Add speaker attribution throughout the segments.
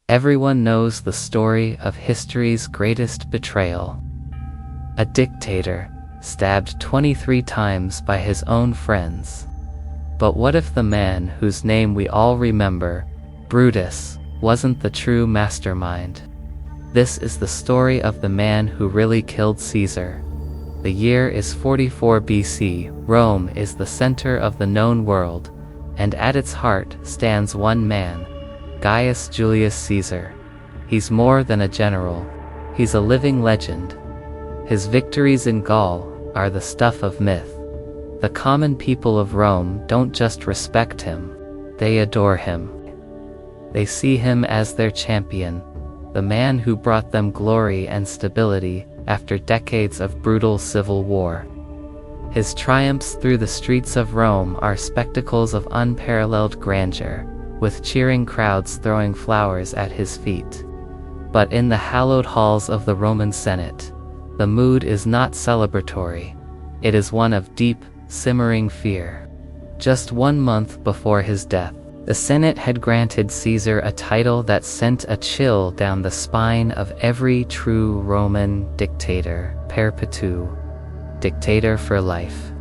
Speaker 1: Everyone knows the story of history's greatest betrayal. A dictator, stabbed 23 times by his own friends. But what if the man whose name we all remember, Brutus, wasn't the true mastermind? This is the story of the man who really killed Caesar. The year is 44 BC. Rome is the center of the known world, and at its heart stands one man, Gaius Julius Caesar. He's more than a general. He's a living legend. His victories in Gaul are the stuff of myth. The common people of Rome don't just respect him, they adore him. They see him as their champion, the man who brought them glory and stability after decades of brutal civil war. His triumphs through the streets of Rome are spectacles of unparalleled grandeur, with cheering crowds throwing flowers at his feet. But in the hallowed halls of the Roman Senate, the mood is not celebratory. It is one of deep, simmering fear. Just 1 month before his death, the Senate had granted Caesar a title that sent a chill down the spine of every true Roman dictator, perpetu, dictator for life.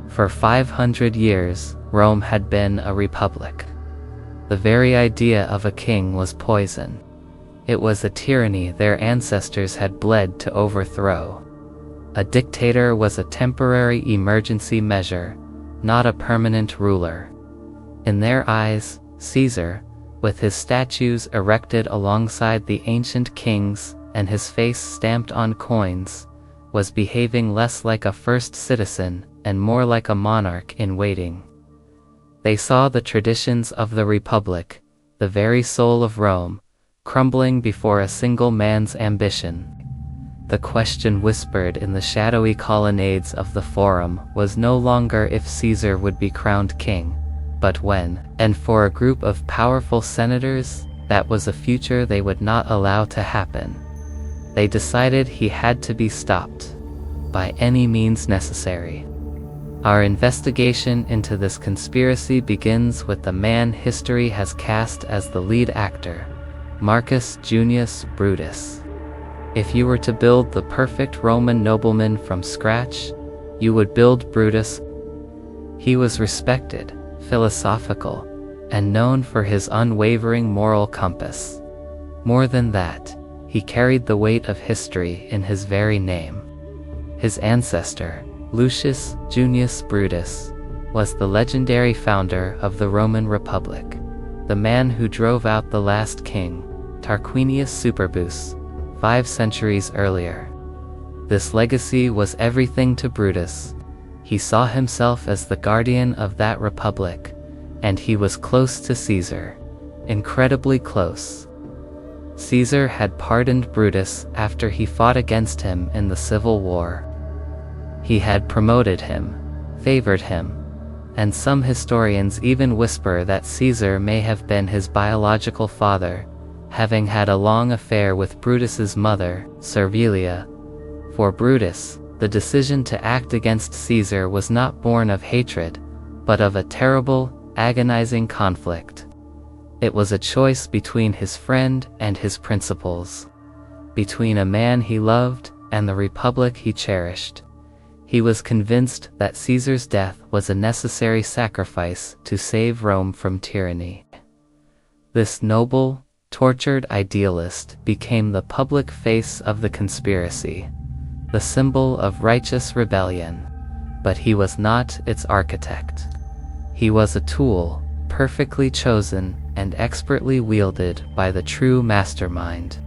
Speaker 1: For 500 years, Rome had been a republic. The very idea of a king was poison. It was a tyranny their ancestors had bled to overthrow. A dictator was a temporary emergency measure, not a permanent ruler. In their eyes, Caesar, with his statues erected alongside the ancient kings and his face stamped on coins, was behaving less like a first citizen and more like a monarch in waiting. They saw the traditions of the Republic, the very soul of Rome, crumbling before a single man's ambition. The question whispered in the shadowy colonnades of the Forum was no longer if Caesar would be crowned king, but when, and for a group of powerful senators, that was a future they would not allow to happen. They decided he had to be stopped, by any means necessary. Our investigation into this conspiracy begins with the man history has cast as the lead actor, Marcus Junius Brutus. If you were to build the perfect Roman nobleman from scratch, you would build Brutus. He was respected, philosophical, and known for his unwavering moral compass. More than that, he carried the weight of history in his very name. His ancestor, Lucius Junius Brutus, was the legendary founder of the Roman Republic, the man who drove out the last king, Tarquinius Superbus, 5 centuries earlier. This legacy was everything to Brutus. He saw himself as the guardian of that republic, and he was close to Caesar, incredibly close. Caesar had pardoned Brutus after he fought against him in the Civil War. He had promoted him, favored him, and some historians even whisper that Caesar may have been his biological father, having had a long affair with Brutus's mother, Servilia. For Brutus, the decision to act against Caesar was not born of hatred, but of a terrible, agonizing conflict. It was a choice between his friend and his principles, between a man he loved and the republic he cherished. He was convinced that Caesar's death was a necessary sacrifice to save Rome from tyranny. This noble, tortured idealist became the public face of the conspiracy, the symbol of righteous rebellion, but he was not its architect. He was a tool, perfectly chosen and expertly wielded by the true mastermind.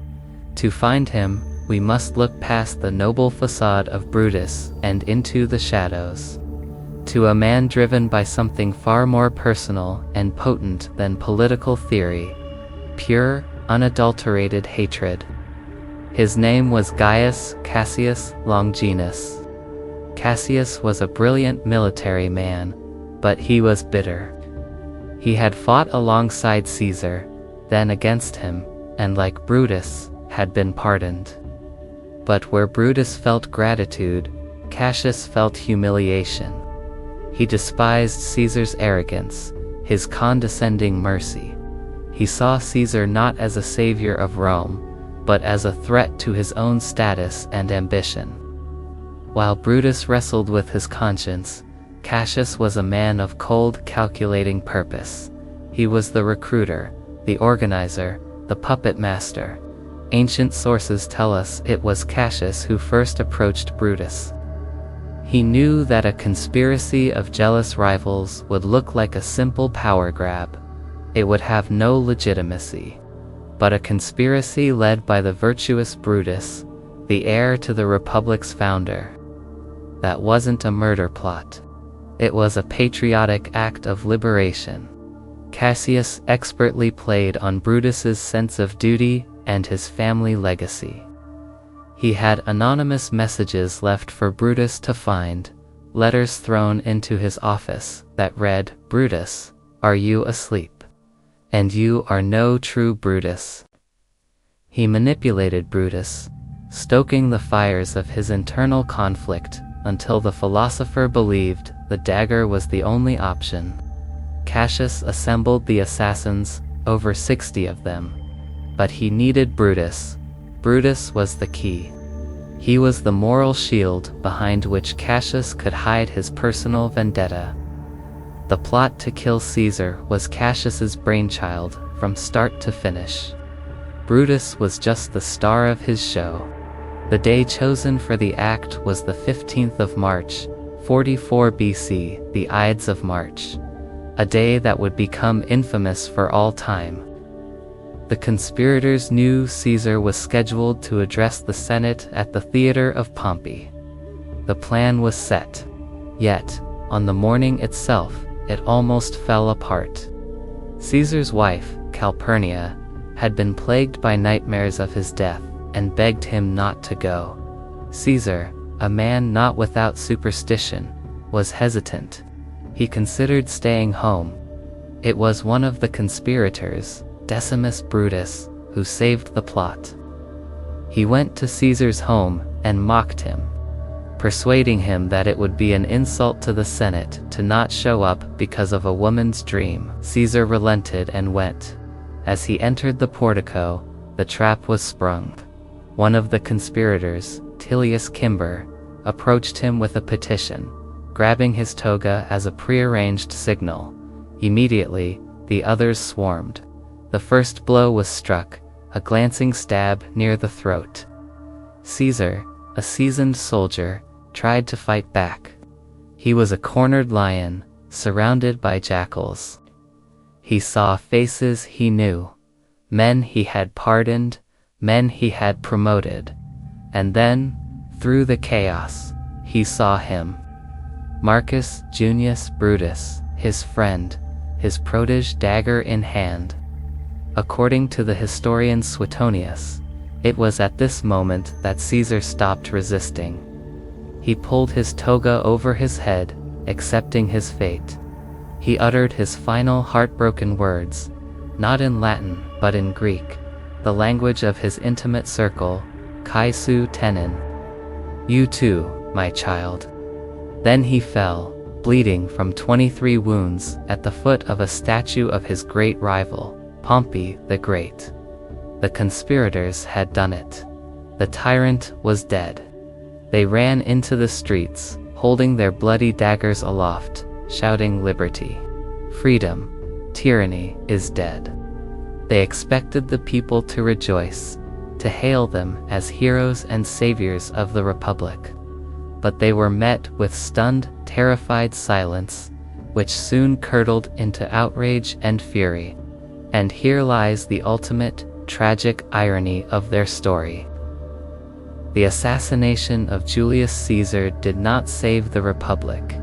Speaker 1: To find him, we must look past the noble facade of Brutus and into the shadows, to a man driven by something far more personal and potent than political theory, pure, unadulterated hatred. His name was Gaius Cassius Longinus. Cassius was a brilliant military man, but he was bitter. He had fought alongside Caesar, then against him, and like Brutus, had been pardoned. But where Brutus felt gratitude, Cassius felt humiliation. He despised Caesar's arrogance, his condescending mercy. He saw Caesar not as a savior of Rome, but as a threat to his own status and ambition. While Brutus wrestled with his conscience, Cassius was a man of cold, calculating purpose. He was the recruiter, the organizer, the puppet master. Ancient sources tell us it was Cassius who first approached Brutus. He knew that a conspiracy of jealous rivals would look like a simple power grab. It would have no legitimacy. But a conspiracy led by the virtuous Brutus, the heir to the Republic's founder. That wasn't a murder plot. It was a patriotic act of liberation. Cassius expertly played on Brutus's sense of duty and his family legacy. He had anonymous messages left for Brutus to find, letters thrown into his office that read, "Brutus, are you asleep? And you are no true Brutus." He manipulated Brutus, stoking the fires of his internal conflict until the philosopher believed the dagger was the only option. Cassius assembled the assassins, over 60 of them. But he needed Brutus. Brutus was the key. He was the moral shield behind which Cassius could hide his personal vendetta. The plot to kill Caesar was Cassius's brainchild from start to finish. Brutus was just the star of his show. The day chosen for the act was the 15th of March, 44 BC, the Ides of March, a day that would become infamous for all time. The conspirators knew Caesar was scheduled to address the Senate at the Theater of Pompey. The plan was set. Yet, on the morning itself, it almost fell apart. Caesar's wife, Calpurnia, had been plagued by nightmares of his death and begged him not to go. Caesar, a man not without superstition, was hesitant. He considered staying home. It was one of the conspirators, Decimus Brutus, who saved the plot. He went to Caesar's home and mocked him, persuading him that it would be an insult to the Senate to not show up because of a woman's dream. Caesar relented and went. As he entered the portico, the trap was sprung. One of the conspirators, Julius Caesar, approached him with a petition, grabbing his toga as a prearranged signal. Immediately, the others swarmed. The first blow was struck, a glancing stab near the throat. Caesar, a seasoned soldier, tried to fight back. He was a cornered lion, surrounded by jackals. He saw faces he knew, men he had pardoned, men he had promoted. And then, through the chaos, he saw him. Marcus Junius Brutus, his friend, his protege, dagger in hand. According to the historian Suetonius, it was at this moment that Caesar stopped resisting. He pulled his toga over his head, accepting his fate. He uttered his final heartbroken words, not in Latin but in Greek, the language of his intimate circle, kai su tenin. You too, my child. Then he fell, bleeding from 23 wounds, at the foot of a statue of his great rival, Pompey the Great. The conspirators had done it. The tyrant was dead. They ran into the streets, holding their bloody daggers aloft, shouting liberty, freedom, tyranny is dead. They expected the people to rejoice, to hail them as heroes and saviors of the Republic. But they were met with stunned, terrified silence, which soon curdled into outrage and fury. And here lies the ultimate, tragic irony of their story. The assassination of Julius Caesar did not save the Republic.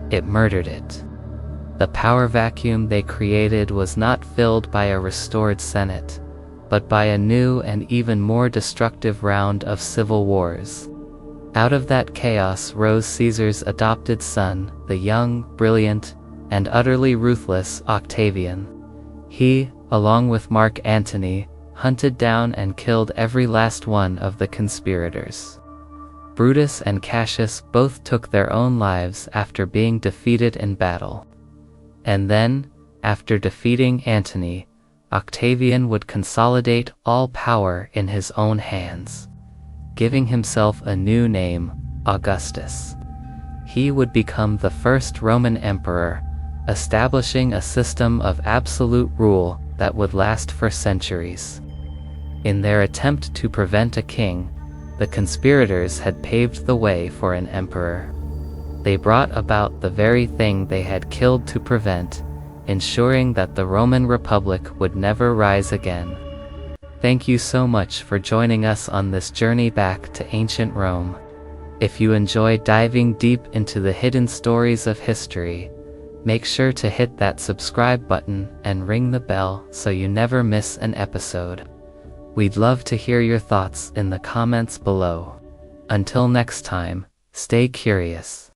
Speaker 1: It murdered it. The power vacuum they created was not filled by a restored Senate, but by a new and even more destructive round of civil wars. Out of that chaos rose Caesar's adopted son, the young, brilliant, and utterly ruthless Octavian. He, along with Mark Antony, hunted down and killed every last one of the conspirators. Brutus and Cassius both took their own lives after being defeated in battle. And then, after defeating Antony, Octavian would consolidate all power in his own hands, giving himself a new name, Augustus. He would become the first Roman emperor, establishing a system of absolute rule that would last for centuries. In their attempt to prevent a king, the conspirators had paved the way for an emperor. They brought about the very thing they had killed to prevent, ensuring that the Roman Republic would never rise again. Thank you so much for joining us on this journey back to ancient Rome. If you enjoy diving deep into the hidden stories of history, make sure to hit that subscribe button and ring the bell so you never miss an episode. We'd love to hear your thoughts in the comments below. Until next time, stay curious.